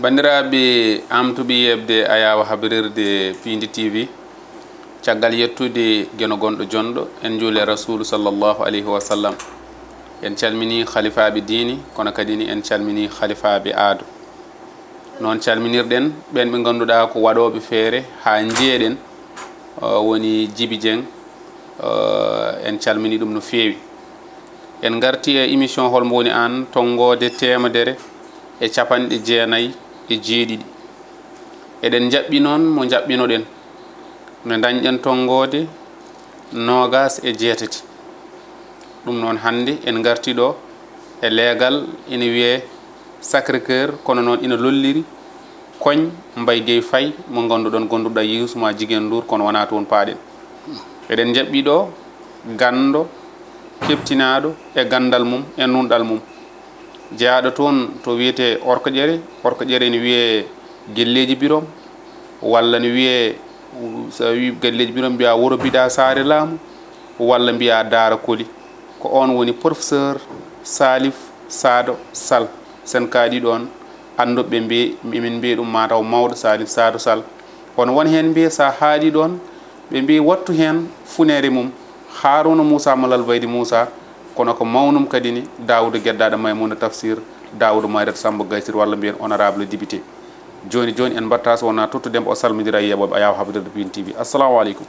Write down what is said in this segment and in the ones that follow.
bandiraɓe amtuɓe yebde ayawa habrirde Pindi TV caggal yettude geno gonɗo jonɗo en juule rasulu sallllahu alayhi wa sallam en calmini khalifaɓe dini kono kadi ni en calmini khalifaɓe aado noon calminirɗen ɓen ɓe ganduɗa ko waɗoɓe feere ha jeeɗen woni Djiby Dieng en calmini ɗum no feewi en garti e émission holmo woni an tonggode temedere e capanɗe jeenayyi e jeeɗiɗi eɗen jaɓɓi noon mo jaɓɓinoɗen no dañƴen tonggode 28 ɗum noon hande en garti ɗo e leegal ina wiye Sacré Cœur kono noon ina lolliri Koñ Mbaye Gueye Faye mo ganduɗon gonduɗa Youssouma Jiguen Ndour kono wona toon paaɗen eɗen jaɓɓi ɗo gando keɓtinaɗo e gandal mum e nunɗal mum jeyaɗo toon to wiyete orko ƴere ne wiye Guelleji Birom walla ne wiye so wi Guelleji Birom mbiya Wuro Bida Saare Laamu walla mbiya Daara Koli ko on woni professeur Salif Sado Sall sen kaaɗi ɗon anduɓe mbi min mbiya ɗum mataw mawɗo Salif Sado Sall kono won hen mbiya sa haaɗi ɗon ɓe mbi wattu hen funere mum Harouna Moussa Malal Baydi Moussa kono ko mawnum kadi ni Daouda Gueddaɗo Maymouna Tafsir Daouda Mayret Samba Gaysir walla mbiyen honorable député joni en mbatta so wona tottudemɓe o salmodira e yeɓoɓe ayaw habdade Pindi TV assalamu aleykum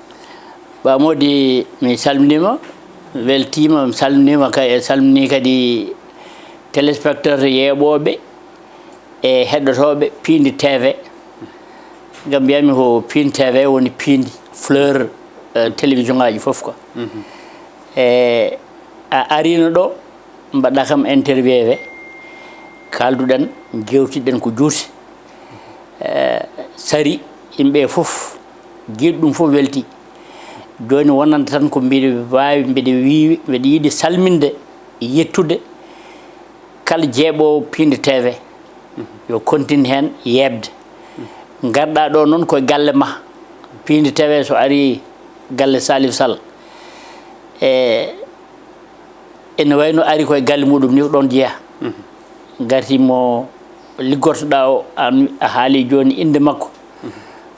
Bamodi mi salminima weltima mi salminima kay salmini kadi téléspectateur yeeɓoɓe e heɗotoɓe Pindi TV gam mbiyami ko Pindi TV woni Pindi fleur télévision ngaji foof quoi e a arino ɗo mbaɗɗa kam interviewé kalduɗen jewtiɗen ko juuti sari yimɓe foof jiiɗi ɗum foof welti joni wonanta tan ko mbiɗa wawi mbiɗa yiiɗi salminde yettude kala jeeɓowo Pindi TV yo continue hen yebde garɗa ɗo noon koye galle ma Pindi TV so ari galle Salif Sall ene wayno ari koye galle muɗum ni ko ɗon jeeya gartimo liggortoɗa o a haali joni inde makko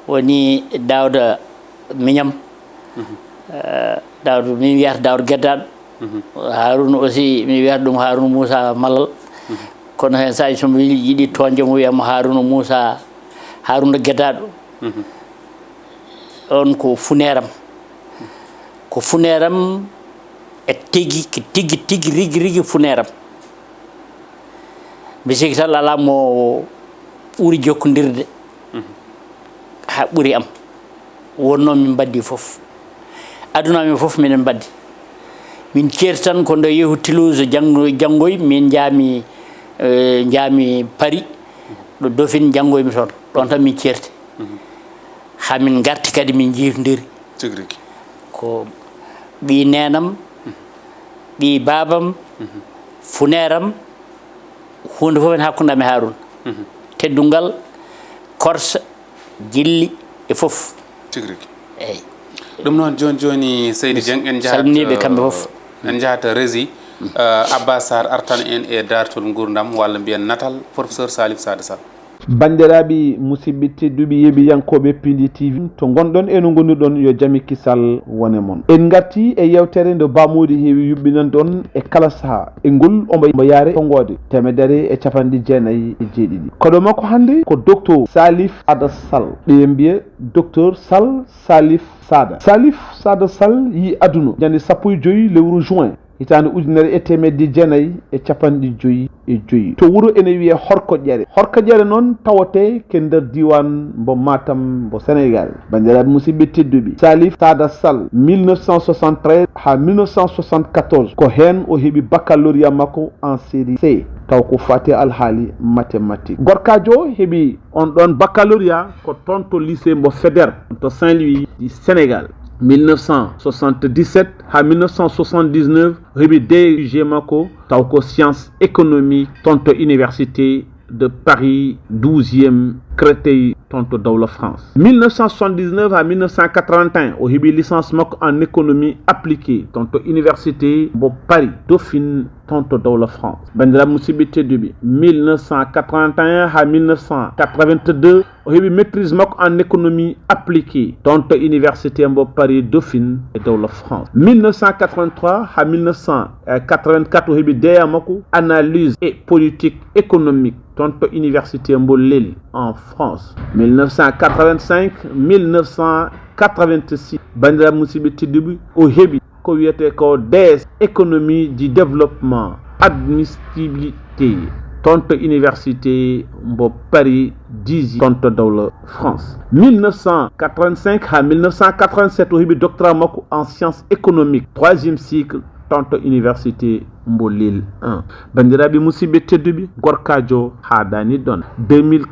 woni Daouda Mignam Daouda min wiyata Daouda Gueddaɗo Harouna aussi mi wiyata ɗum Harouna Moussa Malal kono hen saji somo yiiɗi toñde mo wiyama Harouna Moussa Harouna Gueddaɗo on ko funeram e tigui rigui funeram mi siki tan ala mo ɓuuri jokkodirde ha ɓuuri am wonno min baddi foof aduna min foof minen baddi min ceerti tan ko ndo yeehu Toulouse janggoy min jaami Paris ɗo Dauphine janggoymi toon ɗon tan min ceerti ha min garti kadi min jiitodiri ko ɓi nenam ɓi babam funeram hunde fof en hakkude mi Harouna teddungal korsa jilli e foof eyyi ɗum noon joni Seydi Dieng en salminiɓe kamɓe foof en jahata régi Abbas Sarr artan en e dartol gurdam walla mbiyen natal professeur Salif Sado Sall bandiraɓe musidɓe tedduɓe yeeɓiyankoɓe Pindi TV to gonɗon eno gonirɗon yo jaami kisal wone moon en garti e yewtere nde bamodi heewi yuɓɓinan ɗon e kala saaha e ngol omo yaare tonggode temedere e capanɗe jeenayyi e jeeɗiɗi koɗo makko hannde ko docteur Salif Sado Sall ɓe mbiya docteur Salif Sado Sall yi aduna ñande 15 lewru juin hitande ujunere e temedde jeenayyi e capanɗe joyyi e joyyi to wuuro ene wiye Horko Ƴere noon tawote ke nder diwan mbo Matam mbo Sénégal bandiraɓe musidɓe tedduɓe Salif Sado Sall 1973 ha 1974 ko hen o heeɓi baccalauréat makko en série C taw ko fati alhaali mathématique gorkajo heeɓi on ɗon baccalauréat ko toon to lycée mbo Faidherbe to Saint-Louis du Sénégal 1977 ha 1979 heeɓi DUG makko taw ko science économique toon to université de Paris 12e crété tonto dawla France 1979 à 1981 o heɓi licence makko en économie appliquée tonto université mo Paris Dauphine tonto dawla France bandiraɓe musidɓe tedduɓe 1981 à 1982 o heɓi maîtrise makko en économie appliquée tonto université mo Paris Dauphine e dawla France 1983 à 1984 o heɓi DEA makko analyse et politique économique tonto université mbo Lille en France 1985 1986 bandiraɓe musidɓe tedduɓe o heɓi ko wiyete ko DS économie du développement admissibilité tonto université mbo Paris 10 tonto dawla France 1985 à 1987 o heɓi doctorat makko en sciences économiques 3e cycle tonto université mbo Lille 1 bandiraɓe musidɓe tedduɓe gorkajo haadani ɗon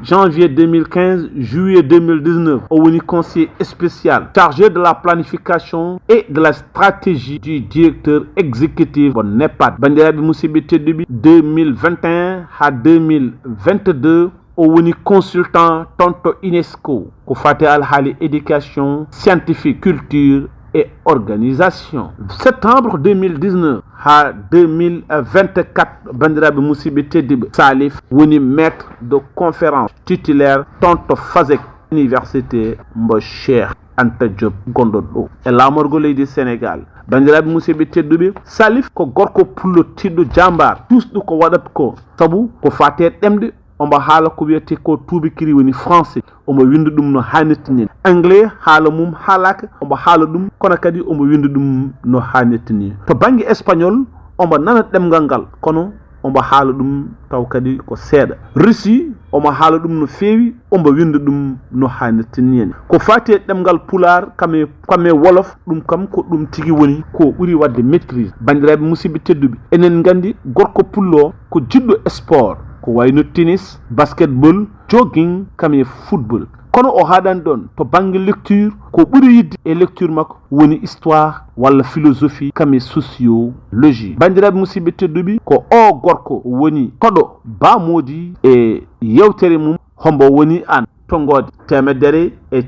janvier 2015 juillet 2019 o woni conseiller spécial chargé de la planification et de la stratégie du directeur exécutif bon NEPAD bandiraɓe musidɓe tedduɓe 2021 ha 2022 o woni consultant tonto UNESCO ko fate alhaali éducation scientifique culture et organisation. Septembre 2019 à 2024 bandiraɓe musidɓe tedduɓe Salif woni maître de conférence titulaire tonto FASEG université mbo Cheikh Anta Diop gonɗon ɗo e lamorgo leydi Sénégal bandiraɓe musidɓe tedduɓe Salif ko gorko pullo tiɗɗo jambar tusɗo ko waɗata ko saabu ko fate ɗemde omo haala ko wiyete ko tubakiri woni français omo winda ɗum no hannirta ni anglais haala mum haalaka omo haala ɗum kono kadi omo winda ɗum no hannirta ni to banggue espagnol omo nana ɗemgal ngal kono omo haala ɗum taw kadi ko seeɗa russie omo haala ɗum no feewi omo winda ɗum no hannirta ni ko fati e ɗemgal pular kame wolof ɗum kam ko ɗum tigi woni ko ɓuuri wadde maîtrise bandiraɓe musidɓe tedduɓe enen gandi gorko pullo ko jiɗɗo sport ko wayno tennis basketball jogging kame football kono o haɗani ɗon to banggue lecture ko ɓuuri yidde e lecture makko woni histoire walla philosophie kame sociologie bandiraɓe musidɓe tedduɓe ko o gorko woni koɗo bamodi e yewtere mum hombo woni an tongode 100 e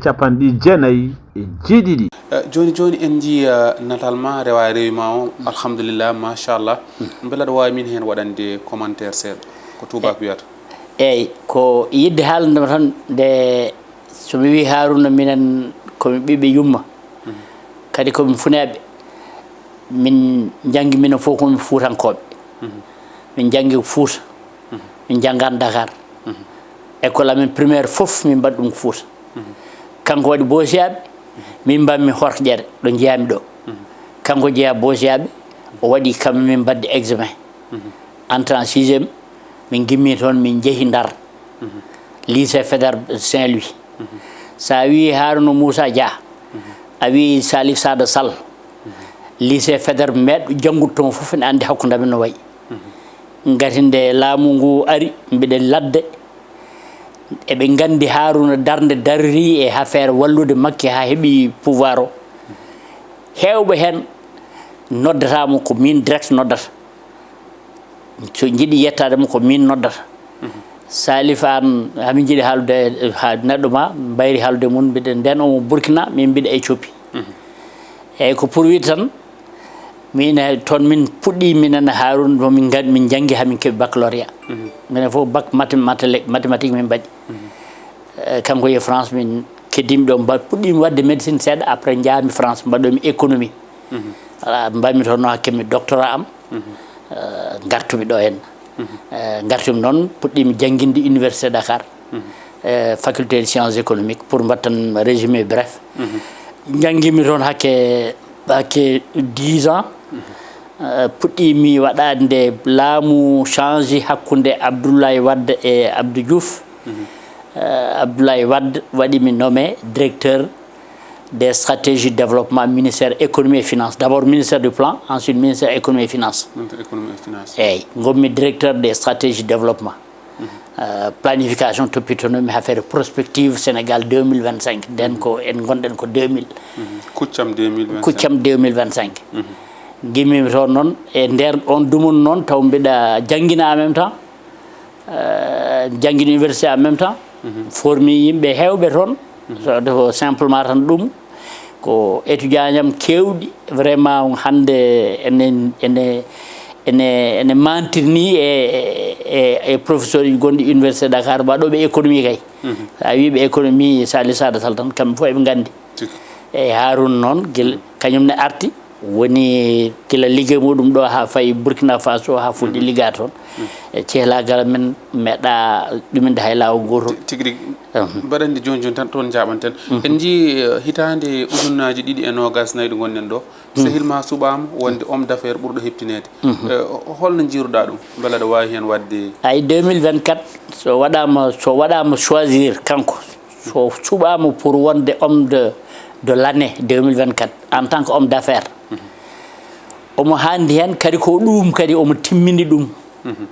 joni en jii natal ma rewa rewi ma o alhamdulillah machallah beela ɗo wawi min hen waɗande commentaire seeɗa ko tubako wiyata eyyi ko yidde haalandema tan nde somi wi Haruna minen komi ɓiɓe yumma kadi komi funeɓe min janggi minen fof komi fuutankoɓe min janggi ko Fouta min janggani Dakar école amen primaire fof min mbaɗi ɗum ko Fouta kanko waɗi Bosiyaɓe min mbammi Hortoƴere ɗo jeeyami ɗo kanko jeeya Bosiyaɓe o waɗi kamɓe min mbadde examen entrée en 6e min gimmi toon min jeehi Ndar lycée Faidherbe Saint-Louis sa wi Haruna Moussa Dia a wi Salif Sada Sall lycée Faidherbe meɗɗo janggude toon fof ene andi hakkude amen no wayi gati nde laamu ngu ari mbiɗen ladde eɓe gandi Haruna darde darri e affaire wallude makki ha heeɓi pouvoir o hewɓe hen noddatamo ko min direct noddata so jiiɗi yettademo ko min noddata Salif an hamin jiiɗi haalude ha neɗɗo ma mbayri haalude mum mbiɗen nden omo Burkina min mbiɗa Éthiopie eyyi ko pour wiide tan min toon min puɗɗi minen Haruna min janggi hamin keeɓi baccalauréat minen fof bac mathématique min mbaɗi kanko ye France min keddimi ɗo puɗɗimi wadde médecine seeɗa après jaami France mbaɗomi économie voilà mbami toon no hakkemi doctorat am gartumi ɗo henna gartumi noon puɗɗimi jangguinde université Dakar faculté de sciences économiques pour mbattan résumé bref janggimi toon hakke 10 ans puɗɗimi waɗade nde laamu change hakkude Abdoulaye Wade e Abdou Diouf Abdoulaye Wade waɗimi nommé directeur des stratégies de développement ministère économie et finance d'abord ministère du plan ensuite ministère économie et finance eyyi gommi directeur des stratégies de développement planification toppitonomi affaire prospective Sénégal 2025 nden ko en gonɗen ko 2000 kuccam 2025 gimmimi toon noon e nder on dumun noon taw mbiɗa jangguina en même temps jangguina université en même temps formi yimɓe heewɓe toon so simplement tan ɗum ko étudiant ñam kewɗi vraiment hande ene mantirni e professeur ji gonɗi université Dakar waɗoɓe économie kay sa wiɓe économie Sali Sada Sall tan kamɓe fof eɓe gandi e Harouna noon guel kañumne arti woni kila liggey muɗum ɗo ha fayi Burkina Faso ha fuɗɗi ligga toon e cehlagal men meeɗa ɗuminde hay lawol gotol tigui mbaɗandi joni joni tan toon jaɓanten en jii hitande ujunnaji 2 ɗi gonɗen ɗo sehilma suɓama wonde homme d' affaire ɓurɗo heptinede holno jiruɗa ɗum beele aɗa wawi hen wadde ay 2024 so waɗama choisir kanko so suɓama pour wonde homme de l'année 2024 en tant que homme d' affaire omo handi hen kadi ko ɗum kadi omo timmini ɗum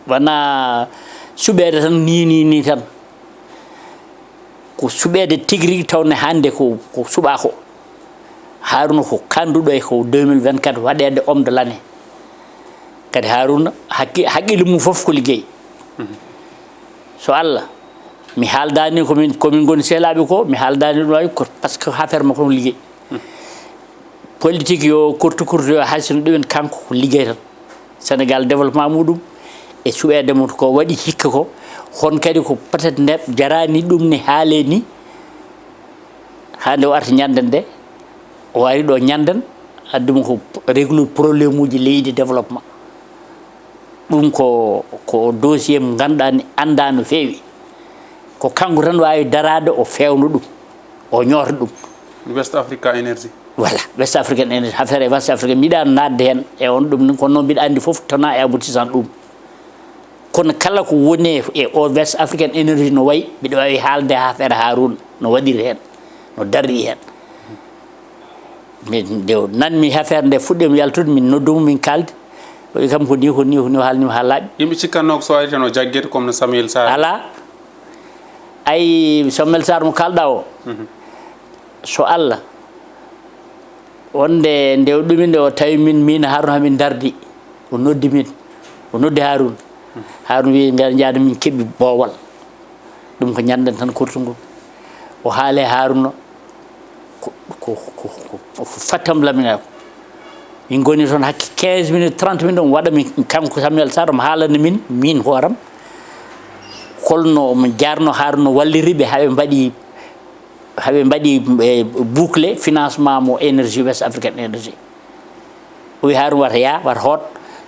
wona suɓede tan ni tan ko suɓede tigui rigui tawne hande ko suuɓa ko Harouna ko kanduɗo e ko 2024 waɗede homme de l'année kadi Harouna haqqille mum foof ko liggey so Allah mi haaldani komin goni sehlaɓe ko mi haaldani ɗum wawi par ce que affaire makko no liggey politique yo kurti yo haysino ɗumen kanko ko liggey tan Sénégal développement muɗum e suɓede mo ko waɗi hikka ko hon kadi ko peut être nde jarani ɗum ne haale ni hande o arta ñanden de o wari ɗo ñanden adduma ko réglude probléme uji leydi développement ɗum ko dossier mo ganduɗa ni anda no feewi ko kanko tan wawi darade o fewno ɗum o ñoota ɗum West Africa Energy voilà West African Energy affaire West Africa mbiɗa nadde hen e on ɗum kono noon mbiɗa andi foof tona e aboutissant ɗum kono kala ko woni e o West African Energy no wayi mbiɗa wawi haalde affaire Harouna no waɗiri hen no darri hen nde nanmi affaire nde fuɗɗima yaltude min noddumo min kalde o wi kam ko ni o haalnima ha laaɓi yimɓe cikkanno ko so wawi tan o jagguete comme no Samuel Sarr ala ay Samuel Sarr mo kalɗa o so Allah wonde nde ɗuminde o tawi min Harouna hamin dardi o noddi min o noddi Harouna wi ngar jaada min keɓɓi boowal ɗum ko ñanden tan kurtugol o haale Harouna ko fattam lamina ko min goni toon hakke 15 minutes 30 minutes omo waɗa min kanko Samuel Sarr omo haalana min hooram holno omo jarno Harouna walliriɓe haɓe mbaɗi bouclé financement mo énergie West African Energy o wi Harouna wata hoot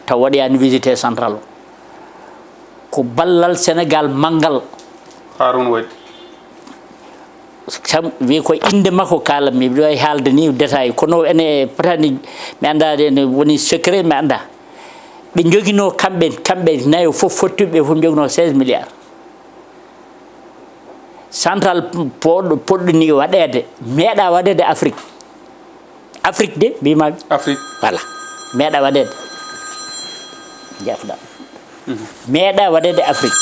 taw waɗiyani visité central o ko ballal Sénégal manggal Harouna waɗi wi ko inde makko kalatmi mbiɗa wawi haalde ni détail kono ene potani mi andade ene woni secret mi anda ɓe joguino kamɓe nayo foof fottuɓe foof joguino 16 milliards central poɗɗo ni waɗede meeɗa waɗede Afrique de mbimami Afrique voilà meeɗa waɗede jafɗa meeɗa waɗede Afrique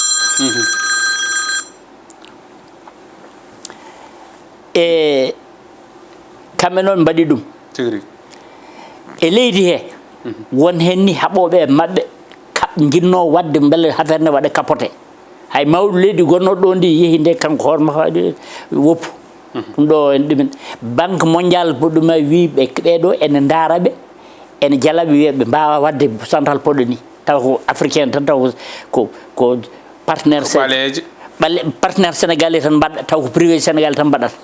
e kamɓe noon mbaɗi ɗum e leydi he won hen ni haɓoɓe mabɓe jinno wadde beele affaire nde waɗa capoté hay mawɗo leydi gonnoɗo ɗo ndi yeehi nde kanko hoorema waɗi woppu ɗum ɗo en ɗumen banque mondial ɗuma wi ɓeɗo ene daaraɓe ene jalaɓe wiya ɓe mbawa wadde central poɗɗo ni taw ko africain tan taw ko partenaire partenaire sénégalais tan mbaɗa taw ko privé sénégalais tan mbaɗata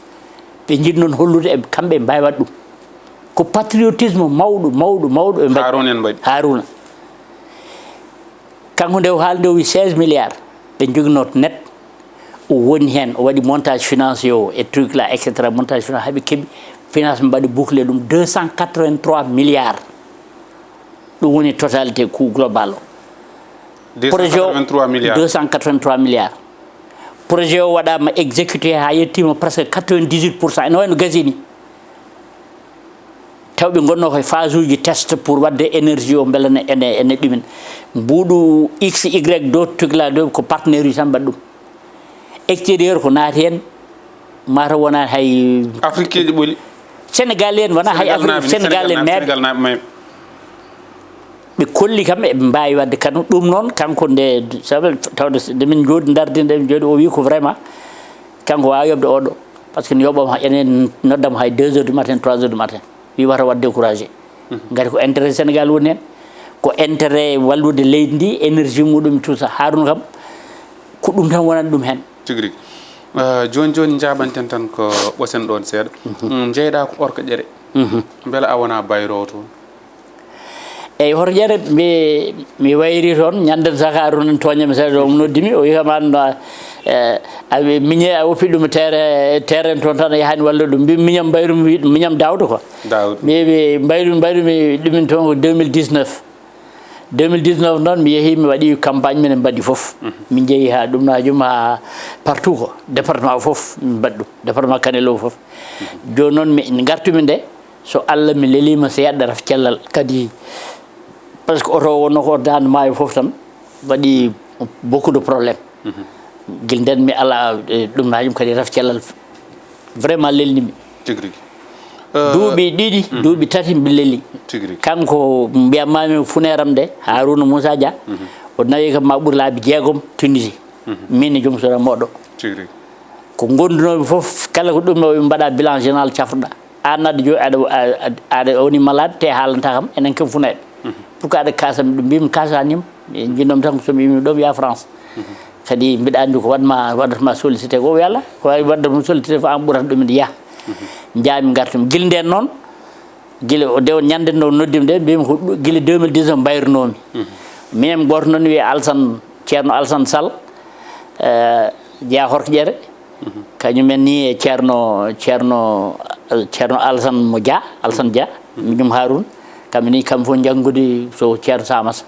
ɓe jiɗi noon hollude e kamɓe mbawi waɗ ɗum ko patriotisme mawɗo ɓe mbaɗi Harouna kanko nde o haali nde o wi 16 milliards ɓe joginoto net o woni hen o waɗi montage financier o e truc là et cetera montage financier haaɓe keeɓi financement mbaɗi bouclé ɗum 283 milliards ɗum woni totalité coût global o projet o 283 milliards projet o waɗama exécuté ha yettima presque 98% ene wayno gasini tawɓe gonno koye phase uji test pour wadde énergie o beele ene ɗumen mbuɗu x y do tugla do ko partenaire uji tan mbaɗi ɗum extérieur ko naati hen mata wona hay Afrique ji ɓooli Sénégal en wona hay Afrique Sénégal en meeɗa ɓe kolli kam eɓe mbawi wadde kadi ɗum noon kanko nde tawde nde min jooɗi darde nde min jooɗi o wi ko vraiment kanko wawi yobde oɗo par ce que yoɓama enen noddama hay 2 heures du matin 3 heures du matin wi wata wat découragé gati ko intérêt Sénégal woni hen ko intérêt wallude leydi ndi énergie muɗum tout ça Harouna kam ko ɗum tan wonani ɗum hen tigui joni joni jaɓanten tan ko ɓosen ɗon seeɗa jeyɗa ko orko ƴere beela a wona bayrowo toon eyyi hoto ƴere mi wayri toon ñanden saka Harouna toñami seeɗa o noddimi o wi kam an miñe a woppi ɗum terrain toon tan a yahani walla ɗum mbi miñam mbayrumi miñam Daouda quoi mbi mbayrumi ɗumin toon ko 2019 noon mi yeehi mi waɗi campagne minen mbaɗi foof min jeeyi ha ɗum najum ha partout ko département foof min mbaɗi ɗum département Kanel o foof joni noon mi gartumi nde so Allah mi lelima seeɗa raf cellal kadi par ce que oto wonno ko dande maayo foof tan waɗi beaucoup de problème guil nden mi ala ɗum najum kadi raf cellal vraiment lelnimi tigui duuɓi ɗiɗi duuɓi tati mbi lelli kanko mbiyatmami funéram nde Harouna Moussa Dia o nawi kam ma ɓuuri laabi 6 Tunisie min e joom sora moɗo ko gondunoɓe foof kala ko ɗum ɓe mbaɗa bilan général cafruɗa an adde jo aɗa woni malade te haalanta kam enen kem funeɗe pourquoi aɗa kasami ɗum mbimi kasanima jinnomi tan ko somi yimi ɗo wiya France kadi mbiɗa andi ko waɗatma sollicité ko wiyala ko wawi waddamo sollicité fo an ɓurata ɗumen yaha jaami gartumi guila nden noon guila o dew ñande nde noddimi nde mbimi ko guila 2019 mbayrunomi minen goto noon wiye ceerno Alassane Sall jeeya Horko Ƴere kañumen ni e ceerno Alassane mo Dia Alassane Dia minum Harouna kamɓe ni kamɓe fof janggude so ceerno Samassa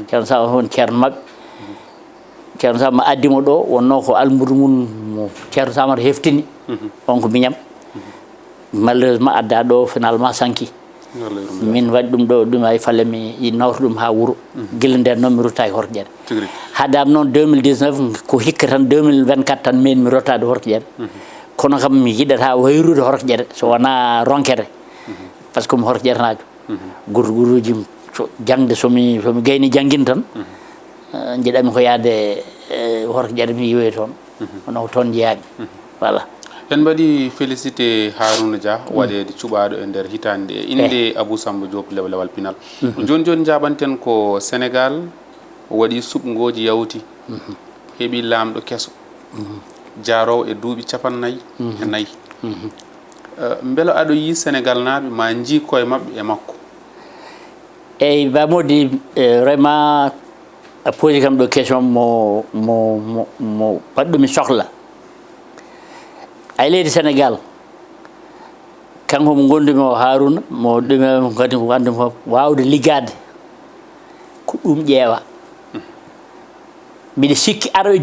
ceerno Samassa woni ceerno mabɓe ceerno Samassa addimo ɗo wonno ko almudo mum mo ceerno Samassa heftini on ko miñam malheureusement adda ɗo finalement sanki min waɗi ɗum ɗo ɗum ay falle mi nawta ɗum ha wuuro guila nden noon mi rotta e Horko Ƴere haadam noon 2019 ko hikka tan 2024 tan min mi rottade Horko Ƴere kono kam mi yiɗata wayrude Horko Ƴere so wona ronkere par ce que mi Horko Ƴere najo gurguruji jangde somi gayni jangguin tan jiiɗami ko yaade Horko Ƴere mi yiwoy toon kono ko toon jeeyami voilà en mbaɗi félicité Harouna Dia waɗede cuɓaɗo e nder hitande inde Abou Samba Diop lewlewal pinal joni joni jaɓanten ko Sénégal waɗi suɓgoji yawti heeɓi lamɗo kesso jarowo e duuɓi 49 beelo aɗa yi Sénégal naɓe ma jii koye mabɓe e makko eyyi bamodi vraiment a posé kam ɗo question mo waɗɗumi sohla ay leydi Sénégal kanko mo gondumi o Harouna mo ɗume kadi ko wandumi fof wawde liggade ko ɗum ƴeewa mbiɗa sikki arɓe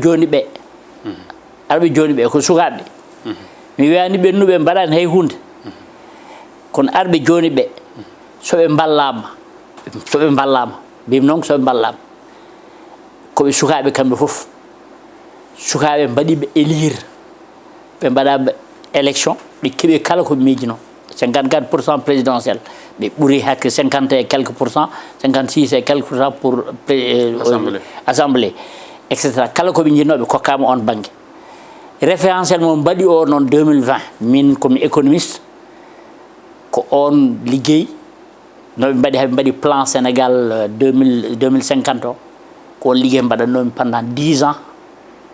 joni ɓe ko sukaɓe mi wiyani ɓennuɓe mbaɗani hay hunde kono arɓe joni ɓe soɓe ballama mbimi noon soɓe ballama koɓe sukaɓe kamɓe foof sukaɓe mbaɗiɓe élire ɓe mbaɗa élection ɓe keeɓi kala ko miijino 54% présidentiel ɓe ɓuuri hakke 50 et quelques pourcent 56 et quelques pourcent pour assemblée etc kala koɓe jinnoɓe kokkama on banggue référentiel mo mbaɗi o noon 2020 min komi économiste ko on liggey noɓe mbaɗi haɓe mbaɗi plan Sénégal 2050 o ko on liggey mbaɗannomi pendant 10 ans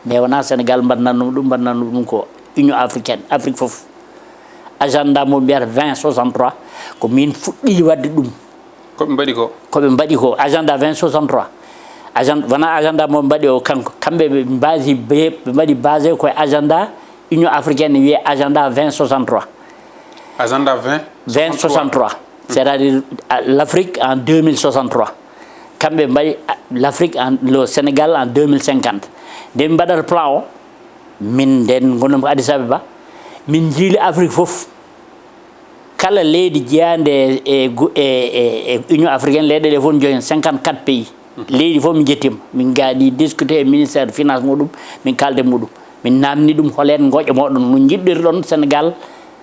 mais wona Sénégal mbaɗnannomi ɗum ko Union africaine Afrique foof agenda mo mbiyata 2063 ko min fuɗɗi wadde ɗum koɓe mbaɗi ko agenda 2063 wona agenda mo mbaɗi o kanko kamɓe ɓe mbaɗi basé koye agenda Union africaine wiye agenda 2063 agenda 2063 c'est-à-dire l'Afrique en 2063 kamɓe mbaɗi l'Afrique le Sénégal en 2050 nde mi mbaɗata plan o min nden gonɗon ko Addis Abeba min jiili Afrique foof kala leydi jeyande e Union africaine leyɗeɗe fof joyen 54 pays leydi fof min jettima min gaadi discuté e ministére finance muɗum min kalde muɗum min namni ɗum holen gooƴa moɗon no jiɗɗirɗon Sénégal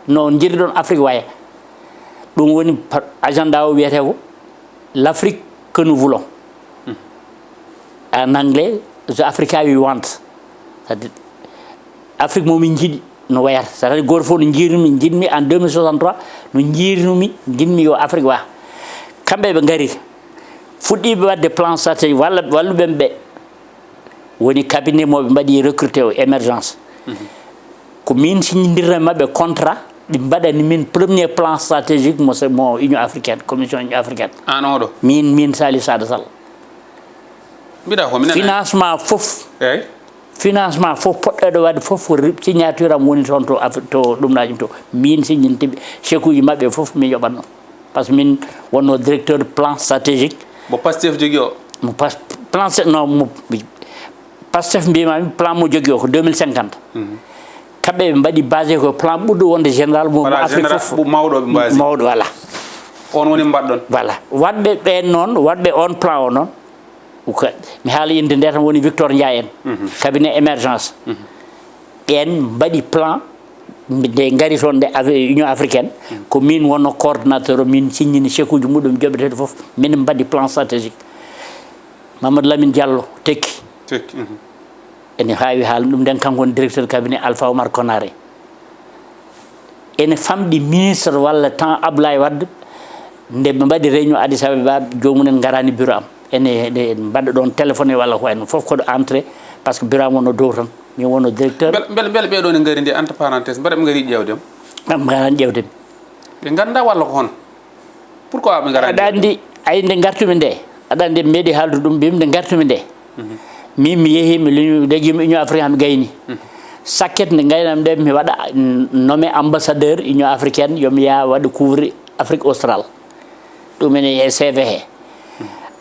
no jiɗirɗon Afrique waya ɗum woni agenda o wiyete ko l'Afrique que nous voulons en anglais the Africa we want c'est-à-dire Afrique momin jiiɗi no wayata c'est-à-dire goto fof no jiirnumi jinmi en 2063 no jiirnumi jinmi yo Afrique wa kamɓe ɓe ngari fuɗɗiɓe wadde plan stratégique walla walluɓen ɓe woni cabinet moɓe mbaɗi recruté o émergence ko min signodirno mabɓe contrat ɓe mbaɗani min premier plan stratégique mo union africaine commission union africaine an oɗo min Salif Sada Sall mbiɗa ko minen financement fof eyyi financement fof poɗɗoɗo wadde fof signature am woni toon to ɗumnaji to min signantiɓe chèque uji mabɓe fof min yoɓatno par ce que min wonno directeur de plan stratégique mo Pastef jogui o mo plan non mo Pastef mbimami plan mo jogui o ko 2050 kamɓe ɓe mbaɗi basé ko plan ɓurɗo wonde général mo Afrique fof mawɗo ɓe mbasi mawɗo voilà on woni mbaɗɗon voilà waɗɓe ɓen noon waɗɓe on plan o noon mi haala inde nde tan woni Victor Ndiaye en cabinet émergence ɓen mbaɗi plan nde gari toon nde union africaine ko min wonno coordonnateur o min signini chèque uji muɗum joɓeteɗo foof min mbaɗi plan stratégique Mamadou Lamine Diallo tekki ene hawi haala ɗum nden kanko woni directeur cabinet Alpha Oumar Konaré ene famɗi ministre walla temps Abdoulaye Wade nde ɓe mbaɗi réunion Addis Abeba jomumen garani bureau am ene mbaɗa ɗon téléphoné walla ko wayno fof koɗo entré par ce que bureau am wonno dow tan min wonno directeur beele ɓeɗo ne gari ndi entre parenthèse mbaɗa ɓe gari ƴewdem ɓe garani ƴewdemi ɓe ganda walla ko hono pourquoi ɓe garani aɗa andi ay nde gartumi nde aɗa andi mi meeɗi haaldu ɗum mbimi nde gartumi nde min mi yeehi mi leguimi union africaine mi gayni sakket nde gaynami nde mi waɗa nommé ambassadeur union africaine yomi yaa waɗa couvrir Afrique australe ɗumen e CV he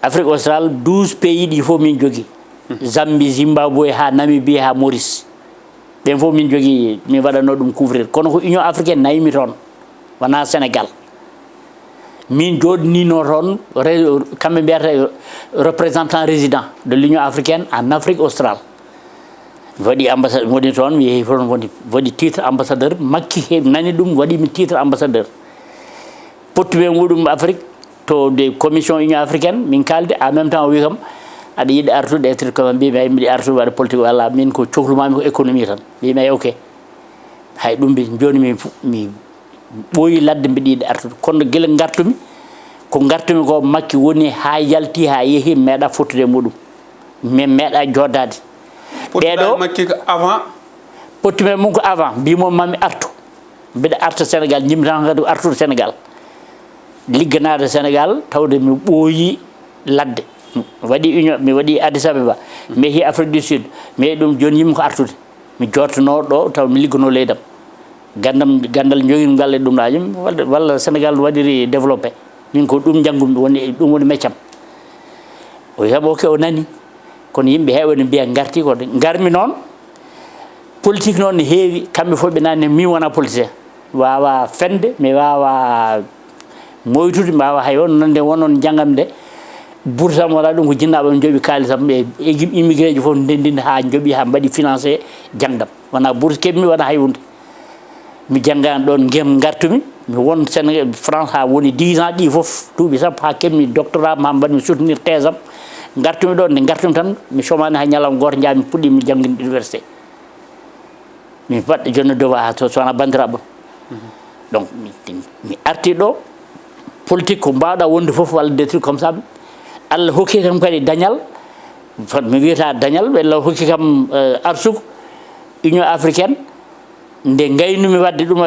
Afrique australe 12 pays ɗi fof min jogui Zambie Zimbabwe ha Namibie ha Maurice ɓen fof min jogui min waɗano ɗum couvrir kono ko union africaine nayimi toon wona Sénégal min joɗinino toon kamɓe mbiyata représentant résident de l'union africaine en Afrique australe waɗi ambassade woni toon mi yeehi toon waɗi titre ambassadeur makki he nani ɗum waɗimi titre ambassadeur pottuɓe muɗum Afrique to de commission union africaine min kalde en même temps o wi kam aɗa yiɗi artude e truc comme mbimi ay mbiɗi artude waɗa politique walla min ko cohlumami ko économie tan mbimi ay ok hay ɗum mbi joni mi ɓooyi ladde mbiɗa yiɗi artude kono guila gartumi ko gartumi ko makki woni ha yalti ha yeehi meeɗa fottude muɗum min meeɗa joddade ɓeɗo makki ko avant pottume mum ko avant mbimo mami artu mbiɗa arta Sénégal jimmi tan kadi artude Sénégal ligganade Sénégal tawde mi ɓooyi ladde waɗi union mi waɗi Addis Abeba mi yeehi Afrique du Sud mi yeehi ɗum joni yimmi ko artude mi jottono ɗo taw mi liggano leydam gandal jogui galle ɗum ɗajum walla Sénégal waɗiri développé min ko ɗum janggumi ɗum woni meccam o heeɓo ke o nani kono yimɓe heeɓe ne mbiya garti ko garmi noon politique noon ne heewi kamɓe fof ɓe nani min wona politicien wawa fende mi wawa moytude mi wawa hay on nande wonon janggam nde boursam wala ɗum ko jinnaɓe jooɓi kaalisam ɓe immigré ji fof ndendinde ha jooɓi ha mbaɗi financé jangdam wona bourse keɓmi wona hay hunde mi janggani ɗon gartumi mi won Sénégal France ha woni 10 ans ɗi foof duuɓi sappo ha keɓmi doctorat ma mbaɗmi soutenir thèse am gartumi ɗon nde gartumi tan mi somani hay ñalawma goto jaami puɗɗimi jangginde université mi baɗɗo joni devoir ha to sowona bandiraɓe donc mi arti ɗo politique ko mbawɗa wonde foof walla des trucs comme ça Allah hokki kam kadi dañal mi wiyata dañal Allah hokki kam arsugo union africaine nde gaynumi wadde ɗum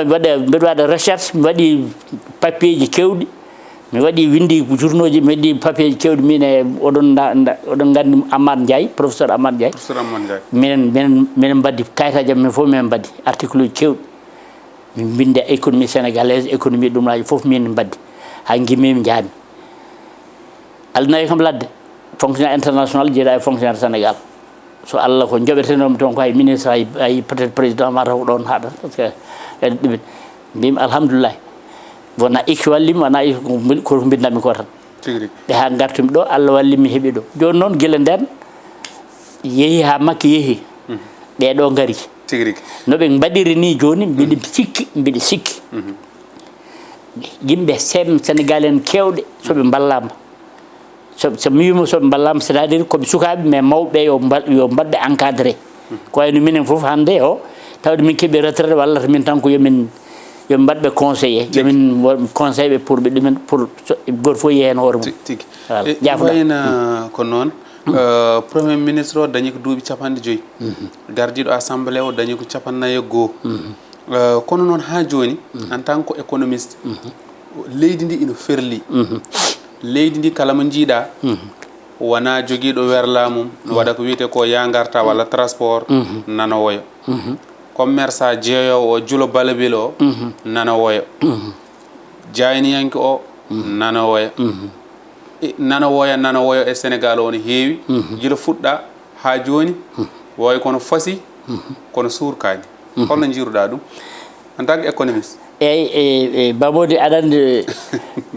mbiɗa waɗa recherche mi waɗi papier ji kewɗi mi waɗi windi journaux ji mi waɗi papier ji kewɗi min e oɗon gandi Amadou Ndiaye professeur Amadou Ndiaye minen mbaddi kayitaji am min fof min mbaddi article uji kewɗi min binde économie sénégalaise économie ɗumlaji fof min mbaddi ha gimmimi jaami Allah nawi kam ladde fonctionnaire international jeeɗa e fonctionnaire Sénégal so Allah ko joɓetenomi toon ko hay ministre ay peut être président ma taw ɗon haɗa par ce que ɗumen mbimi alhamdulillah wona ikki wallimi wona ko mbindanmi ko tan ɓe ha gartumi ɗo Allah wallimi heeɓi ɗo joni noon guila nden yeehi ha makka yeehi ɓeɗo gaari noɓe mbaɗiri ni joni mbiɗi sikki yimɓe Sénégal en kewɗe soɓe ballama so mi wima soɓe ballama c'est à dire koɓe sukaɓe mais mawɓe yo mbaɗɓe encadré ko wayno minen foof hande o tawde min keɓi retraite walla to min tan ko yomin mbaɗɓe conseillé yomin conseille ɓe pour ɓe ɗumen pour goto fof yiya hen hoore mum tigi jafoɗa wayna ko noon premier ministre o dañi ko duuɓi 50 gardiɗo assemblée o dañi ko 49 kono noon ha joni en tant que économiste leydi ndi ina ferli leydi ndi kala mo jiiɗa wona joguiɗo werlamum no waɗa ko wiyete ko yangarta walla transport nanowoyo commerçant jeeyowo o juulo balabil o nanowoyo jayniyanke o nanowoya nanowoya e Sénégal o ne heewi gila fuɗɗa ha joni woy kono fasi kono suurkani holno jiiruɗa ɗum en tant que économiste eyyi Babodi aɗa andi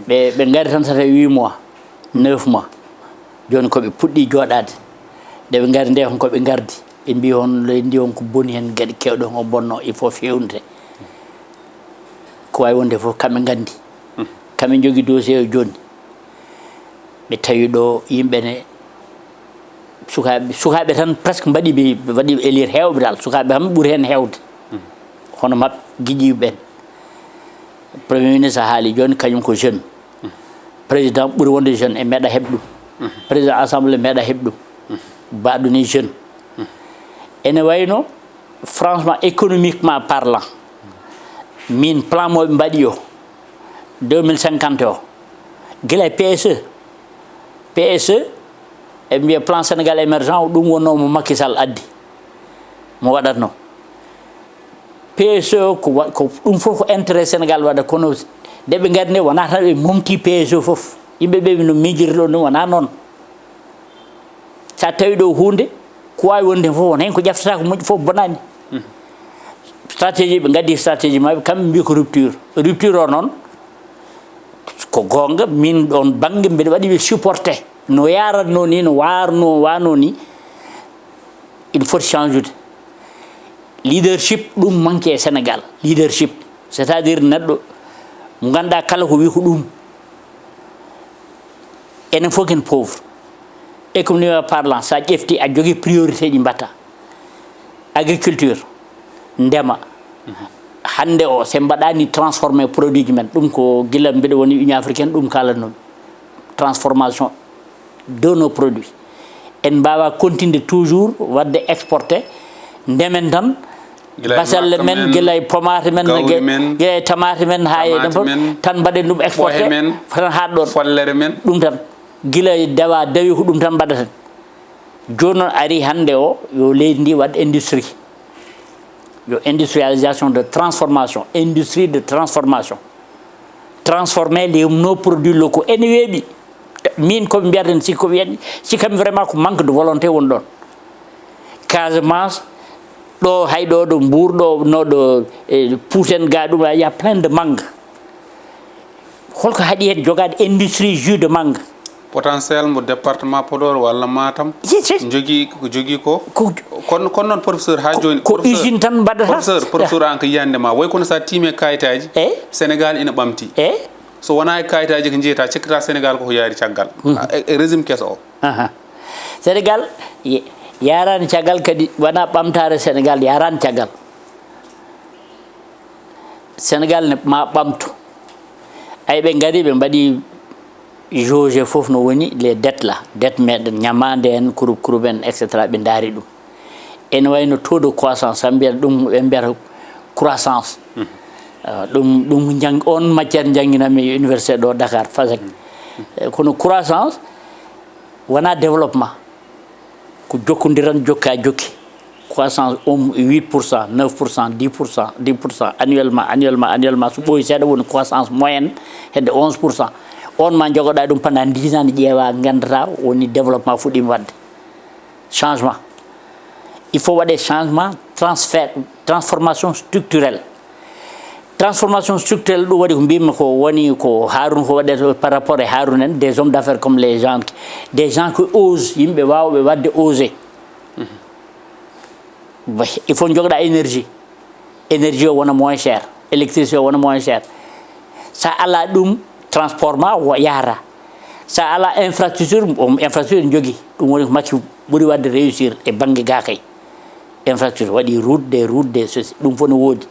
ɓe gari tan sata 8 mois 9 mois joni koɓe puɗɗi joɗade nde ɓe gari nde hon koɓe gardi ɓe mbi on leydi ndi on ko boni hen gueɗe kewɗe on bonno il faut fewnde ko wawi wonde foof kamɓe gandi kamɓe jogui dossier o joni ɓe tawi ɗo yimɓene sukaɓe tan presque waɗiɓe élire hewɓe dal sukaɓe kam ɓuuri hen hewde hono mabɓe guiƴiɓe ɓen premier ministre haali joni kañum ko jeune président ɓuuri wonde jeune e meeɗa heɓ ɗum président assemblée meeɗa heɓ ɗum baɗo ni jeune ene wayno franchement économiquement parlant min plan moɓe mbaɗi o 2050 o guila PSE e mbiya plan Sénégal émergent o ɗum wonno mo Macky Sall addi mo waɗatno PSE ko ɗum fof ko intérêt Sénégal waɗa kono nde ɓe gari nde wona tan ɓe momti PSE fof yimɓeɓe no miijiri ɗo ɗum wona noon sa tawi ɗo hunde ko wawi wonde fof won hen ko ƴeftata ko moƴƴi fof bonani stratégie ɓe gaddi stratégie mabɓe kamɓe mbi ko rupture o noon ko gonga min ɗon banggue mbiɗa waɗi ɓe supporté no yaratno ni no wano ni il faut changer leadership ɗum manque e Sénégal leadership c' est à dire neɗɗo mo ganduɗa kala ko wi ko ɗum enen fof ken pauvre économiquement parlant sa ƴefti a jogui priorité ɗi mbatta agriculture ndema hande o se mbaɗani transformé produit ji men ɗum ko guila mbiɗa woni union africaine ɗum kalatnomi transformation de nos produits en mbawa continuer toujours wadde exporté ndemen tan basalle men guila e pomate men guila e tamate men ha e fof tan mbaɗen ɗum exporté tan haɗɗon follere men ɗum tan guila e dawi ko ɗum tan mbaɗaten joni noon ari hande o yo leydi ndi waɗ industrie yo industrialisation de transformation industrie de transformation transformer nos produits locaux ene weeɓi min koɓe mbiyaten sikko wiyaɗi sikkami vraiment ko manque de volonté woni ɗon Casamance ɗo hayɗo ɗo Mbour ɗo noɗo Pouten ga ɗum y a plein de mangue holko haaɗi hen jogade industrie jus de mangue potentiel mo département Podor walla Matam jogui ko kono noon professeur ha joni ko usine tan mbaɗata professeur an ko yiyande ma way kono sa tiime kayitaji Sénégal ina ɓamti so wona e kayitaji ko jeyata cikkata Sénégal koko yaari caggal régime kesso o Sénégal yarani caggal kadi wona ɓamtare Sénégal yarani caggal Sénégal ne ma ɓamto ay ɓe gari ɓe mbaɗi jauge fof no woni les dettes là dette meɗen ñamade en kurup en etc ɓe daari ɗum ene wayno taux de croissance a mbiyata ɗum ɓe mbiyata croissance ɗum on matiére jangguinami université ɗo Dakar FASEC kono croissance wona développement ko jokkodiran jokka jokki croissance 8%, 9%, 10% annuellement so ɓooyi seeɗa woni croissance moyenne hedde 11%. on ma jogoɗa ɗum pendant 10 ans ƴeewa gandata woni développement fuɗɗima wadde changement il faut waɗe changement transformation structurelle ɗum waɗi ko mbimi ko woni ko Haroun ko waɗete par rapport e Haroun en des hommes d'affaires comme des gens qui osent yimɓe wawɓe wadde osé il faut jogoɗa énergie o wona moins cher électricité o wona moins cher sa ala ɗum transport ma yahata sa ala infrastructure jogui ɗum woni ko Macky ɓuuri wadde réussir e banggue ga kay infrastructure waɗi route des ceci ɗum fof no woodi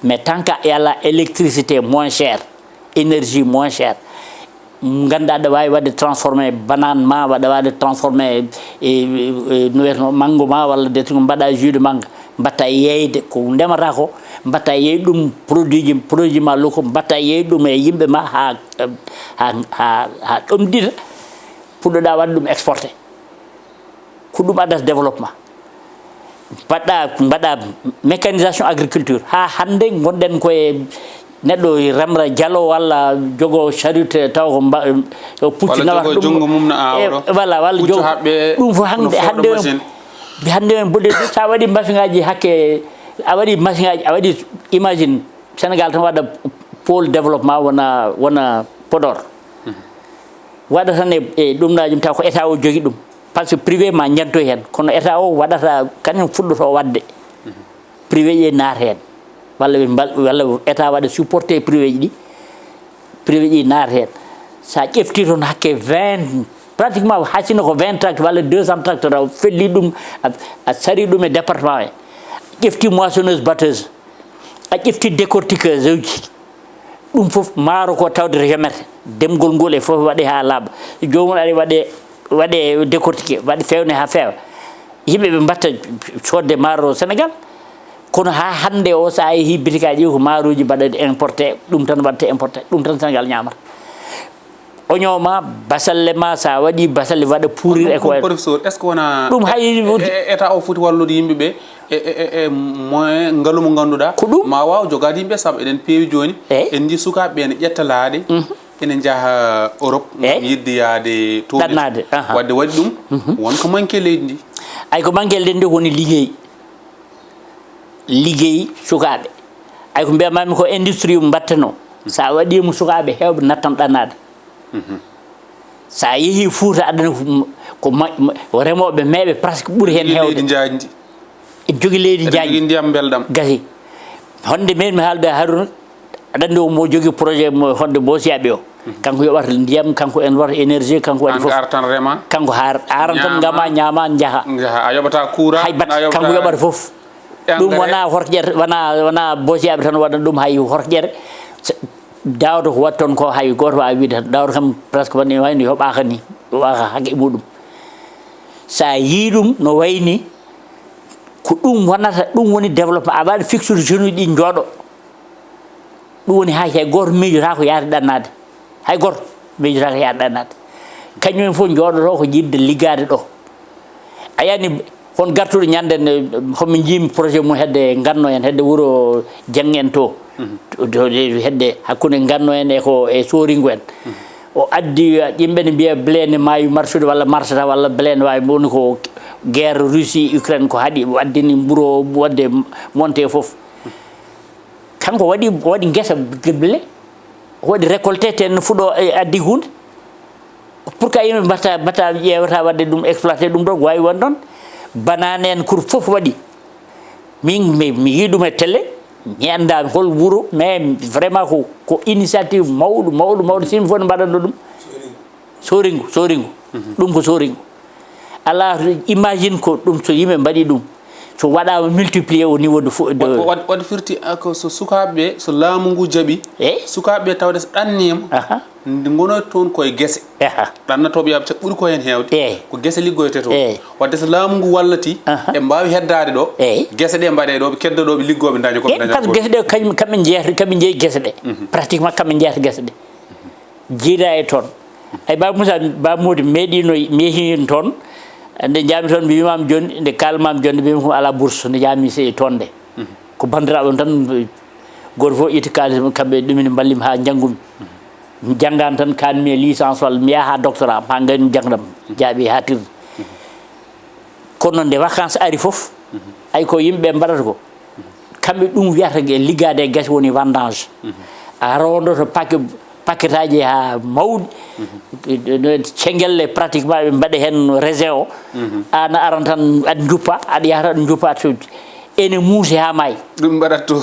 mais tant que yala électricité moins cher énergie moins cher ganda aɗa wawi wadde transformé banane ma waɗa wawi transformé no wiyeteno mango ma walla detugo mbaɗa jus de mangue mbatta yeyde ko ndemata ko mbatta yeey ɗum produit ma loko mbatta yeey ɗum e yimɓe ma ha ɗomɗita puɗɗoɗa wadde ɗum exporté ko ɗum addata développement mbaɗa mécanisation agriculture ha hande gonɗen koye neɗɗo remra dialo walla jogo charité taw ko pucci nawata ɗum voilà walla jogo ɗum fo hande bodde sa waɗi machine ngaji hakke a waɗi machine ngaji a waɗi imagine Sénégal tan waɗa pôle développement wona Podor waɗa tan e ɗumnaji taw ko état o jogui ɗum par ce que privé ma ñantoy hen kono état o waɗata kañum fuɗɗoto wadde privé ƴe naata hen walla état waɗa supporté privé ji ɗi privé ji naata hen sa ƴefti toon hakke 20 pratiquement hasino ko 20 tracteur walla 200 tracteur a felli ɗum a sari ɗum e département he ƴefti moissonneuse batteuse a ƴefti décortiqueuse uji ɗum foof maaro ko tawde remete demgol ngol e foof waɗe ha laaɓa jomum aɗa waɗe décortiqué waɗe fewne ha feewa yimɓeɓe mbatta sodde maaro Sénégal kono ha hande o sa yeehi bitikaji ko maaroji mbaɗade importé ɗum tan waɗte importé ɗum tan Sénégal ñamata oignon ma basalle ma sa waɗi basalle waɗa pourrir e ko professeur est ce que wona ɗum hay état o foti wallude yimɓeɓe e moyen ngaalu mo ganduɗa ko ɗum ma waw jogade yimɓe saabu eɗen peewi joni en ji sukaɓeɓe ne ƴetta laaɗe ene jaaha Europe yidde yaade ɗannade wadde waɗi ɗum wonko manque leydi ndi ay ko manque leydi ndi woni liggey sukaɓe ay ko mbiyamami ko industrie mbattano sa waɗimo sukaɓe hewɓe nattan ɗannade sa yeehi Fouta aɗana ko remoɓe meeɓe presque ɓuuri hen hewde jaajdi jogui leydi jaajdi ndiyam belɗam gasi honde min mi haalde Haruna aɗa andi mo jogui projet mo honde Bosiyaɓe o kanko yoɓata ndiyam kanko en wata énergie kanko waɗi foof artan rema kanko aran tan gama ñama jaaha a yoɓata courant hay bat kanko yoɓata foof ɗum wona horƴere wona Bosiyaɓe tan waɗa ɗum hay horƴere dawda ko watton ko hay goto wawi wiide tan dawda kam presque woni wayno yoɓaka ni yoɓaka haqqe muɗum sa yii ɗum no wayni ko ɗum wonata ɗum woni développement a waɗi fixude jeune uji ɗi jooɗo ɗum woni hay goto miijota ko yaade ɗannade hay goto miijota ko yaade ɗannade kañumen fof jooɗoto ko yidde liggade ɗo a yani hon gartuɗo ñanden homi jiimi projet mum hedde ganno en hedde wuuro Dieng en to hedde hakkude ganno en e Soringo en o addi yimɓe ne mbiya blé ne maayi marsude walla marsata walla blé ne wawi woni ko guerre Russie Ukraine ko haaɗi waddini ɓuuro wadde monté foof kanko waɗi guesa blé waɗi récolté ten fuɗo addi hunde pourquoi yimɓe mbatta ƴewata wadde ɗum exploité ɗum ɗo wawi won ɗon banane en kur foof waɗi mi yii ɗum e télé mi andami hol wuuro mais vraiment ko initiative mawɗo simi fof ne mbaɗanno ɗum Soringo ɗum ko Soringo ala imagine ko ɗum so yimɓe mbaɗi ɗum so waɗama multiplié au niveau de waɗi firti ko so sukaɓeɓe so laamu ngu jaaɓi sukaɓeɓe tawde so ɗannima nde gonoy toon koye guese ɗannatoɓe yaɓe ɓuuri ko hen hewde ko guese liggoyte to wadde so laamu ngu wallati ɓe mbawi heddade ɗo guese ɗe mbaɗe ɗo ɓe keddoɗoɓe liggoɓe daña koɓe daña par ce que guese ɗe kamɓe jeeyi guese ɗe pratiquement kamɓe jeeyata guese ɗe jiida e toon ay Ba Moussa Ba Mody meeɗino mi yeehi toon nde jaami toon mi wimami joni nde kalmami joni mbimi ko ala bourse nde jaami toon nde ko bandiraɓe tan goto fof itti kalis kamɓe ɗumine ballimi ha janggumi mi janggani tan kanmi e licence walla mi yaha ha doctorat ha gaymi jangdam jaaɓi ha tirde kono nde vacance ari foof ay ko yimɓeɓe mbaɗata ko kamɓe ɗum wiyata liggade e guese woni vendange a rondoto paquet aji ha mawɗi cengelle pratiquement ɓe mbaɗa hen raisin o an aran tan aɗa juppa aɗa yaha aɗa juppa ene muusi ha maayi ɗum mbaɗat to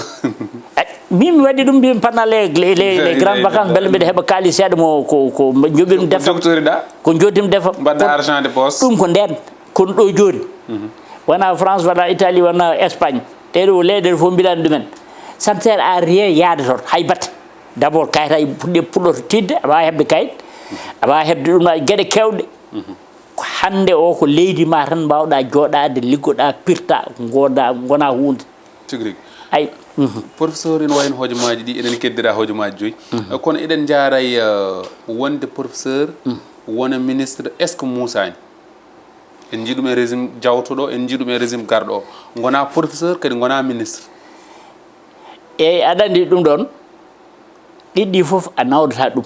min mi waɗi ɗum mbimi pendant les grandes vacances beele mbiɗa heeɓa kalis seeɗa mo ko joɓimi defa doctoriɗa ko joddimi defa mbaɗɗa argent de poche ɗum ko nden kono ɗo joni wona France wona Italie wona Espagne teɗo leyɗele fof mbiɗani ɗumen ça ne sert à rien yaade toon hay batte d' abord kayitaji puɗɗoto tidde aɗa wawi hebde kayit aɗa wawi hebde ɗum gueɗe kewɗe ko hande o ko leydi ma tan mbawɗa jooɗade liggoɗa pirta gona hunde tigui ay professeur ene wayno hojomaji ɗi eɗen keddira hojomaji joyyi kono eɗen jaaray wonde professeur wona ministre est ce que musani en jiiɗum e régime jawtuɗo en jiiɗum e régime garɗo o gona professeur kadi gona ministre eyyi aɗa andi ɗum ɗon ɗiɗɗi foof a nawdata ɗum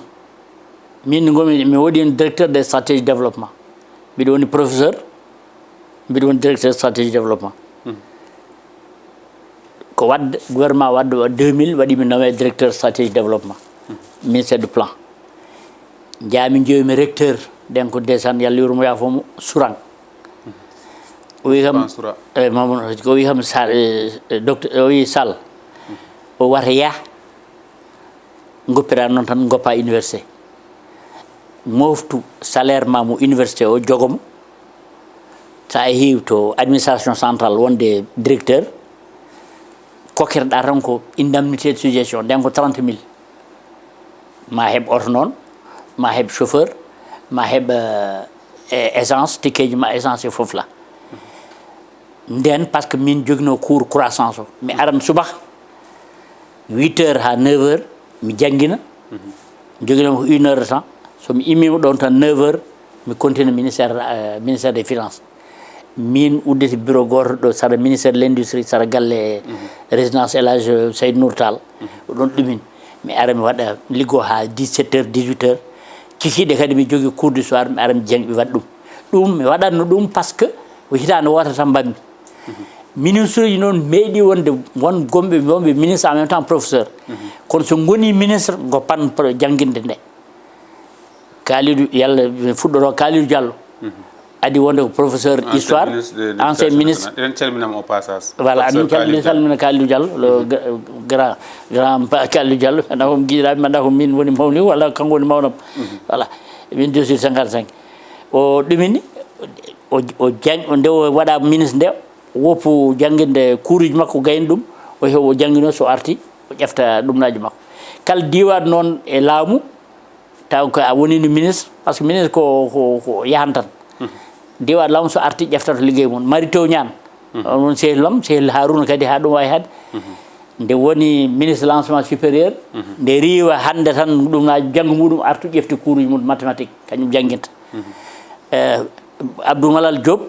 min gomi mi waɗi directeur des stratégies développement mbiɗo woni professeur mbiɗo woni directeur stratégie développement ko wadde gouvernement wadde 2000 waɗimi nommé directeur stratégie développement ministère du plan jami jeymi recteur ɗen ko desan yallah yurmo yafomo Sourang o wi kam mamadou o wi kam docteur o wi Sall o wata yaa goppira noon tan goppa université moftu salaire ma mo université o jogomo sa heewi to administration centrale wonde directeur kokirɗa tan ko indemnité de suggestion nden ko 30 000 ma heeb oto noon ma heeb chauffeur ma heeb essence tikkeji ma essence e foof la nden par ce que min joguino cours croissance o mi aran subaka 8h ha 9h mi jangguina joguinoma ko 1 heure de temps somi immima ɗon tan 9h mi continue ministère des finances min udditi bureau goto ɗo saɗa ministère de l' industrie saɗa galle résidence El Hadj Seydou Nour Tall ɗon ɗumin mi ara mi waɗa liggo ha 17h 18h kikiɗe kadi mi jogui cours du soir mi ara mi janggi mi waɗa ɗum mi waɗatno ɗum par ce que ko hitande wota tan mbammi ministre uji noon meeɗi wonde won gomɓe wonɓe ministre en même temps professeur kono so goni ministre goppan jangguinde nde Kalidou yallah fuɗɗoto Kalidou Diallo adi wonde ko professeur histoire ancien ministre eɗen calminama au passage voilà amin calmina Kalidou Diallo le grand Kalidou Diallo anda ko jiiɗaɓe manda ko min woni mawni walla kanko woni mawnam voilà min 255 o ɗumini o jang nde o waɗa ministre nde woppu jangguinde cours uji makko gayni ɗum o heew o jangguino so arti o ƴefta ɗumnaji makko kala diwan noon e laamu taw ko a woni no ministre par ce que ministre ko yahan tan diwan laamu so arti ƴeftata ligguey mum Mary Teuw Niane on sehlam sehil Harouna kadi ha ɗum wawi haade nde woni ministre de l'enseignement supérieur nde riiwa hande tan ɗumnaji janggo muɗum artu ƴefti cours uji mum mathématique kañum jangguinta Abdou Malal Diop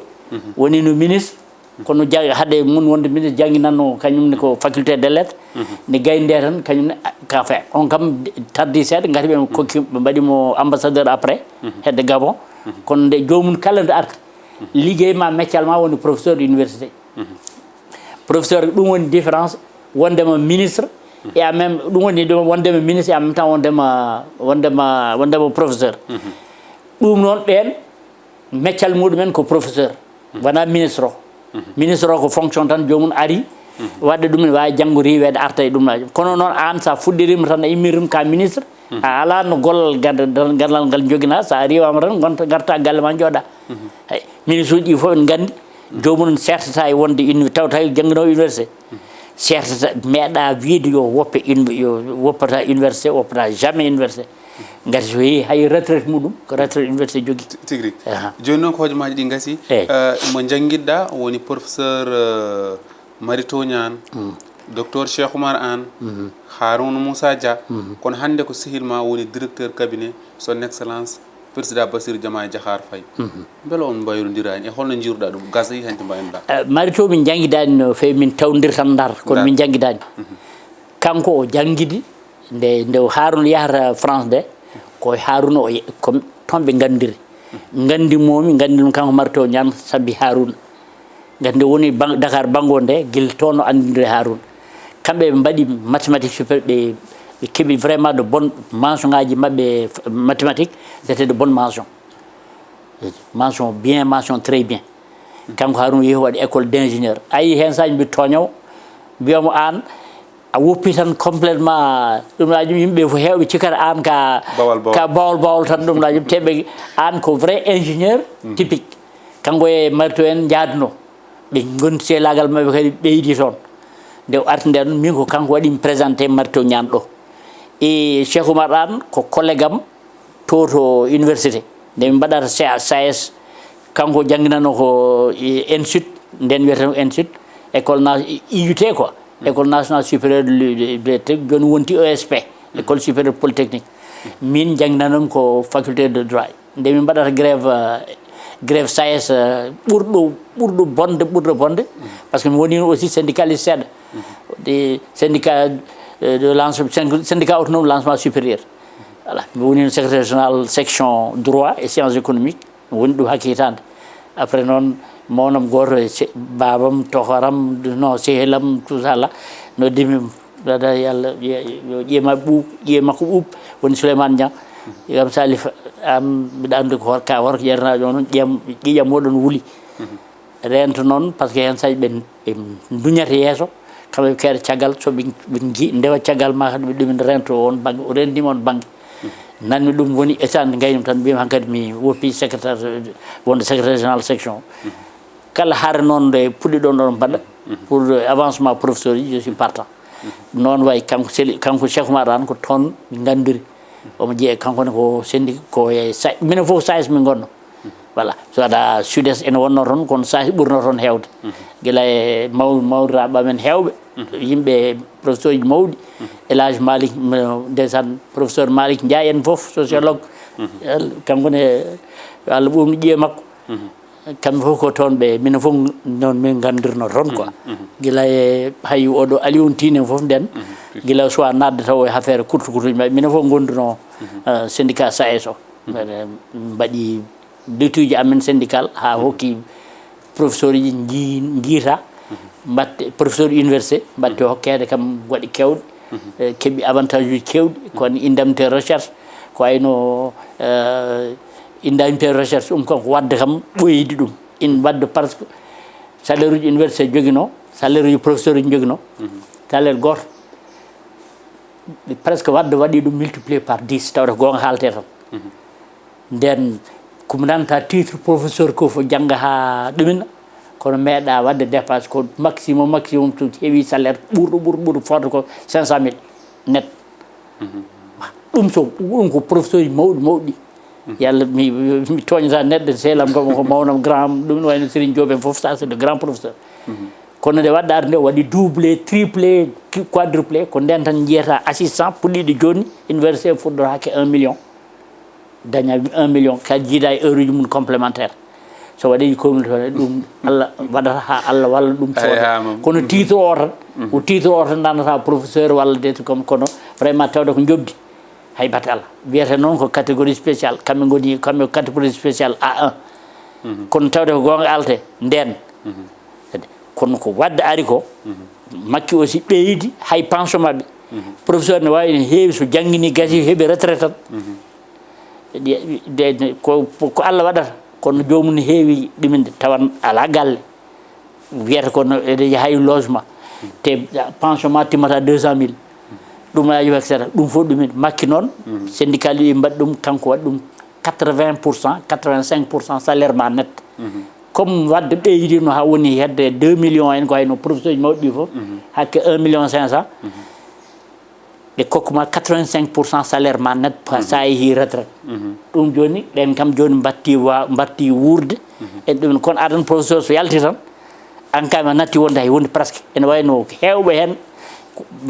woni no ministre kono haade mun wonde ministre jangguinanno kañumne ko faculté des lettres nde gayni nde tan kañumne ka fe on kam tardi seeɗa gati ɓe kokki ɓe mbaɗimo ambassadeur après hedde Gabon kono nde jomum kala nde arta liggey ma meccal ma woni professeur de université professeur ɗum woni différence wondema ministre et en même ɗum woni wondema ministre et en même temps wondema professeur ɗum noon ɓen meccal muɗumen ko professeur wona ministre o ministre o ko fonction tan jomum ari wadde ɗum ne wawi janggo riwede arta e ɗumnaji kono noon an sa fuɗɗirima tan a immirim ka ministre a ala no gollal gandal ngal joguina sa riwama tan garta galle ma jooɗa hay ministre uji ɗi foof en gandi jomum sertata e wonde tawta jangguino université sertata meeɗa wiide yo woppata université woppata jamais université gati so yeehi hay retraite muɗum ko retraite université jogui tigui joni noon ko hojomaji ɗi gasi mo jangguiɗɗa woni professeur Mary Teuw Niane docteur Cheikh Oumar Anne Harouna Moussa Dia kono hande ko sehilma woni directeur cabinet son excellence président Bassirou Diomaye Diakhar Faye beele on mbayrodirani e holno jiruɗa ɗum gasi hanti mbaynoɗa Mary Teuw min jangguidani no fewi min tawdir tan Ndar kono min jangguidani kanko o jangguidi nde Harouna yahata France de ko Harouna o ko toon ɓe gandiri gandimomi gandi ɗum kanko Mary Teuw Niane sabbi Harouna gati nde woni Dakar bango nde guila toon no andidire Harouna kamɓe ɓe mbaɗi mathématique supérieur ɓe keeɓi vraiment de bonne mention ngaji mabɓe mathématique c'était de bonne mention bien mention très bien kanko Harouna yeehi waɗi école d' ingénieur ayi hen saji mbi toñowo mbiyamo an a woppi tan complètement ɗumnaji yimɓe fo hewɓe cikkata an ka bawol tan ɗumnaji teɓe an ko vrai ingénieur typique kanko e Mary Teuw en jaaduno ɓe gonti e laagal maɓɓe kadi ɓeydi toon nde arti nde ɗon min ko kanko waɗimi présenté marito ñaan ɗo e Cheikh Oumar Anne ko collègue am to université nde min mbaɗata SAS kanko jangginano ko ENSUD nden wiyeteno ENSUD école IUT quoi école nationale supérieure de joni wonti ESP école supérieure polytechnique min jangginanum ko faculté de droit nde min mbaɗata grève SAS ɓurɗo bonde par ce que mi woni aussi syndicaliste seeɗa de syndicat de lancement syndicat autonome lancement supérieur voilà mi woni secrétaire général section droit et sciences économiques mi woni ɗum hakke hitande après noon mawnam goto babam tohoram no sehelam tout ça là no demi dada yalla yo ƴeema ko ɓuuɓ woni Souleymane Niang yam Salif am mbiɗa andi ko ka horko yernajo noon ƴiƴam moɗon wuuli rento noon par ce que hen saji ɓe duñata yeeso kamɓe keeɗa caggal soɓe ndewa caggal ma kadi ɓe ɗumen rento on banggue o rendima on banggue nanmi ɗum woni état nde gaynimi tan mbiyami hankkadi mi woppi secrétaire wonde secrétaire général section kala haare noon nde puɗɗi ɗon ɗon mbaɗa pour avancement professeur ji je suis partant noon way kanko Cheikh Oumar Anne ko toon mi gandiri omo jeeya kankone ko sendi ko minen fof SAS min gonno voilà so waɗa sud-est ene wonno toon kono SAS ɓurno toon hewde guila e mawdiraɓe amen hewɓe yimɓe professeur ji mawɗi Elhadji Malick ndeysaan professeur Malick Ndiaye en fof sociologue kankone Allah ɓuumni ƴiye makko kamɓe fof ko toon ɓe minen fof noon min gandirno toon quoi guila e hay oɗo Alioune Tine fof nden guila soit nadde taw e affaire kurtuji maɓɓe minen fof gonduno syndicat SAS o mbaɗi lutte amen syndical ha hokki professeur ji jiita mbatte professeur université mbatte hokkede kam waɗi kewɗe keeɓi avantage uji kewɗi kono indemnité recherche ko wayno indemnité recherche ɗum kanko wadde kam ɓoyidi ɗum in wadde par ce que salaire uji université joguino salaire uji professeur uji joguino salaire goto presque wadde waɗi ɗum multiplié par 10 tawde gonga haalte tan nden komi nanta titre professeur ko fo jangga ha ɗumina kono meeɗa wadde dépasse ko maximum to heewi salaire ɓurɗo fodde ko 500 000 net ɗum ko professeur ji mawɗi yalla mi toñata neɗɗo seelam ko mawnam grand ɗum wayno Serigne Diop en fof ça c'est de grand professeur kono nde wadde arde nde waɗi doublé triplé quadruplé ko nden tan jiyata assistant puɗɗiɗo joni université fuɗɗoro hakke 1 million daña 1 million kadi jiida e heure uji mum complémentaire so waɗi communauté ɗum Allah waɗata ha Allah walla ɗum sooda kono titre o tan o titre o tan dandata professeur walla des comme kono vraiment tawde ko jobdi hay batte Allah wiyete noon ko catégorie spéciale kamɓe catégorie spéciale A1 kono tawde ko gonga alte nden kono ko wadde ari ko makki aussi ɓeydi hay pension mabɓe professeur ne wawi ne heewi so jangguini gasi heeɓi retraite tan ko Allah waɗata kono jomum ne heewi ɗuminde tawan ala galle wiyata kono ede hay logement te pension ma timmata 200 000 ɗum aji etc ɗum fof ɗumen makki noon syndical yi mbaɗi ɗum kanko waɗi ɗum 80% 85% salaire ma net comme wadde ɓeydino ha woni hedde 2 millions en ko hayno professeur ji mawɗi fof hakke 1 million 500 ɓe kokkuma 85% salaire ma net sa yeehi retraite ɗum joni ɗen kam joni batti wurde en ɗumen kono adan professeur so yalti tan an kama natti wonde hay wonde presque ene wayno hewɓe hen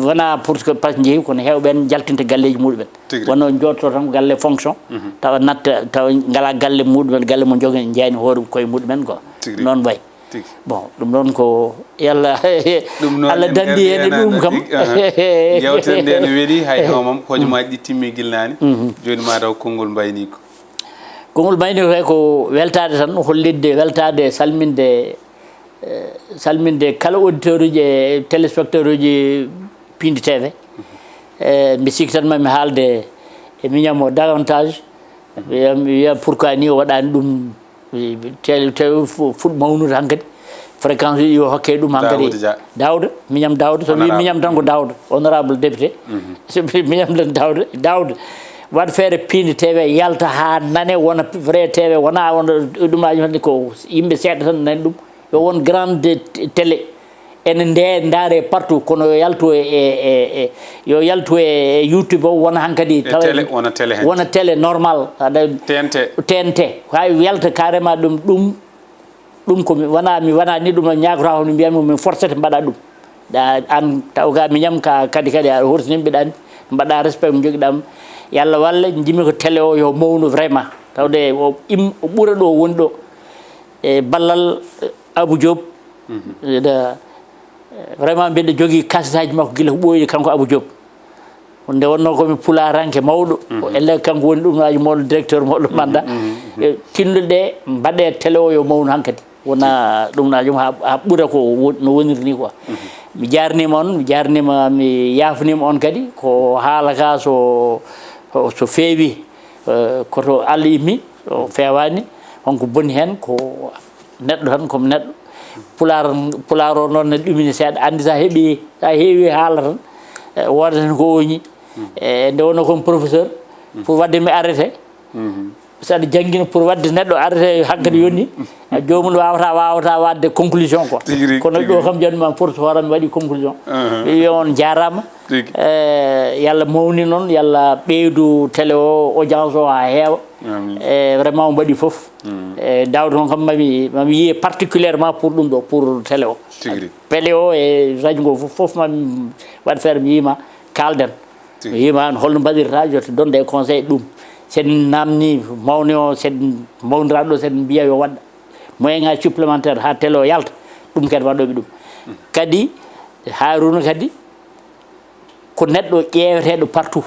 wona pour que pas jeeyi kono hewɓe en jaltinta galleji muɗumen wonno jotto tan galle fonction tawa natta tawa ngala galle muɗumen galle mo joguen jeyani hoore koye muɗumen quoi noon way bon ɗum noon ko yalla Allah dandi hen ɗum kam yewtere nde no weeli hay homam hojomaji ɗi timmi guilnani joni ma taw konngol mbayni ko konngol mbayni ko ko weltade tan hollidde weltade salminde kala auditeur uji e téléspectateur uji Pindi TV mi sikki tan mami haalde e miñamo davantage wiya pourquoi ni o waɗani ɗum tew fuɗ mawnude hankkadi fréquence uji yo hokke ɗum hankkadi Daouda miñam Daouda so wi miñam tan ko Daouda honorable député so miñam tan Daouda waɗ feere Pindi TV yalta ha nane wona vrai TV wona wona ɗumaji hande ko yimɓe seeɗa tan nani ɗum yo won grande télé ene ndaare partout kono yo yaltu yo yaltu e YouTube o wona hankadi télé wona télé normal TNT hay yalta carrément ɗum ko mi wana ni ɗum no ñaagota hono mbiyami min forcete mbaɗa ɗum da an tawga miñam kadi a hortinimɓe ɗani mbaɗa respect mo joguiɗam yalla walla jimi ko télé o yo mawnu vraiment tawde o ɓuura ɗo woni ɗo e ballal Abou Diop vraiment mbiɗa jogui kasetaji makko guila ko ɓooyi kanko Abou Diop nde wonno komi pularanke mawɗo elle kanko woni ɗumnaji moɗo directeur moɗo manda tinnuɗe ɗe mbaɗe télé o yo mawnu hankkadi wona ɗumnajum ha ɓuura ko no woniri ni quoi mi jarnima on mi jarnima mi yafnima on kadi ko haala ka so feewi koto Allah yimmi so fewani wonko boni hen ko neɗɗo tan komi neɗɗo pular o noon ne ɗumini seeɗa andi sa heewi haala tan woda tan ko oñi nde wonno komi professeur pour wadde mi arrêté saɗa janggina pour wadde neɗɗo arrêté hankkadi yonni jomum wawata wadde conclusion quoi kono ɗo kam janima force horam mi waɗi conclusion wi on jarama yallah mawni noon yallah ɓeydu télé o audience o ha heewa vraiment o mbaɗi foof dawde on kam mami yiye particulièrement pour ɗum ɗo pour télé o télé o e radio ngo foof mami waɗ feere mi yima kalden mi yima holno mbaɗirta jotta donde e conseil ɗum sen namni mawni o sen mawniraɗo ɗo sen mbiya yo waɗa moyen ngaji supplémentaire ha télé o yalta ɗum kadi waɗoɓe ɗum kadi Harouna kadi ko neɗɗo ƴeeweteɗo partout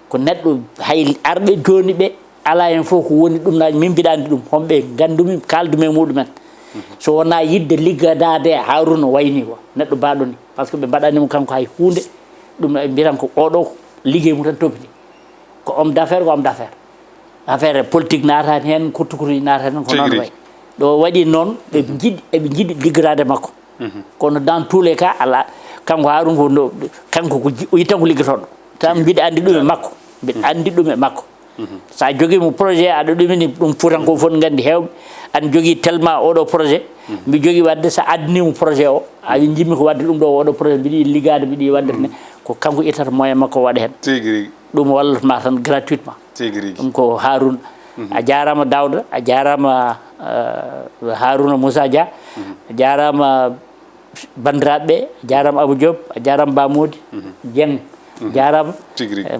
ko neɗɗo hay arɓe joni ɓe ala hen fof ko woni ɗumnaji min mbiɗa andi ɗum homɓe gandumi kaldumi e muɗumen so wona yidde liggadade Harouna wayni quoi neɗɗo baɗo ni par ce que ɓe mbaɗanimo kanko hay hunde ɗum mbiran ko oɗo liggey mum tan topiti ko homme d'affaires ko homme d'affaires affaire politique natani hen kurtukuruji natani hen ko noon way ɗo waɗi noon eɓe jiiɗi liggorade makko kono dans tous les cas ala kanko Harouna ko kanko ko o yittan ko liggotoɗo tan mbiɗa andi ɗum e makko mbiɗa andi ɗum e makko sa joguimo projet aɗa ɗumini ɗum fuutanko fof gandi hewɓe aɗa jogui tellement oɗo projet mbi jogui wadde sa addinimo projet o a jimmi ko wadde ɗum ɗo oɗo projet mbiɗa yiɗi liggade mbiɗa yiɗi waddete ko kanko ittata moyen makko waɗa hen ɗum wallatma tan gratuitement ɗum ko Harouna a jarama Daouda a jarama Harouna Moussa Dia a jarama bandiraɓe a jarama Abou Diop a jarama Bamodi Dieng jarama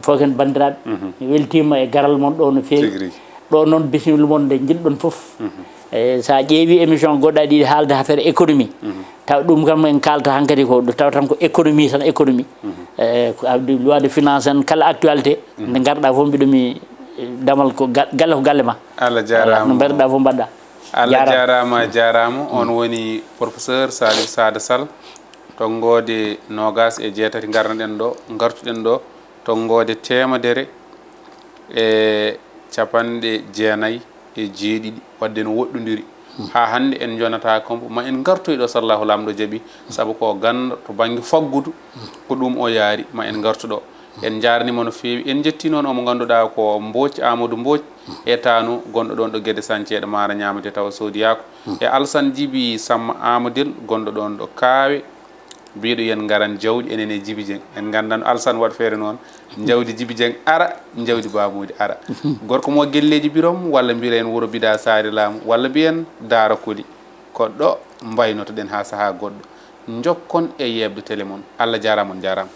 fof ken bandiraɓe mi weltima e garal moon ɗo no feewi ɗo noon bisimilla moon nde jiɗɗon foof sa ƴeewi émission goɗɗo aɗa yiɗi haalde affaire économie taw ɗum kam en kalta hankkadi ko ɗo taw tan ko économie tan économie ko awdi loi de finance en kala actualité nde garɗa fof mbiɗomi damal ko galle ko galle ma Allah jarama no mbaɗɗa fof mbaɗɗa Allah jarama on woni professeur Salif Sada Sall tonggode nogas e jeetati garnoɗen ɗo gartuɗen ɗo tonggode temedere e capanɗe jeenayyi e jeeɗiɗi wadde no woɗɗodiri ha hande en jonata kombo ma en gartoy ɗo sallahu lamɗo jaaɓi saabu ko ganda to banggue faggudu ko ɗum o yaari ma en gartuɗo en jarnima no fewi en jetti noon omo ganduɗa ko Mbodj Amadou Mbodj etanu gonɗo ɗon ɗo Guédé Santhiéɗo Mara ñamete taw sodiyako e Alassane Djiby Samba Amadil gonɗo ɗon ɗo Kawe mbiɗo yen garan jawɗi enen e Djiby Dieng en gandano Alassane waɗa feere noon jawdi Djiby Dieng ara jawdi Bamodi ara gorko mo guelleji birom walla mbiyen wuuro Bida Sari Lamou walla mbiyen Daara Koli koɗɗo mbaynotoɗen ha saaha goɗɗo jokkon e yebde télé moon Allah jarama on jarama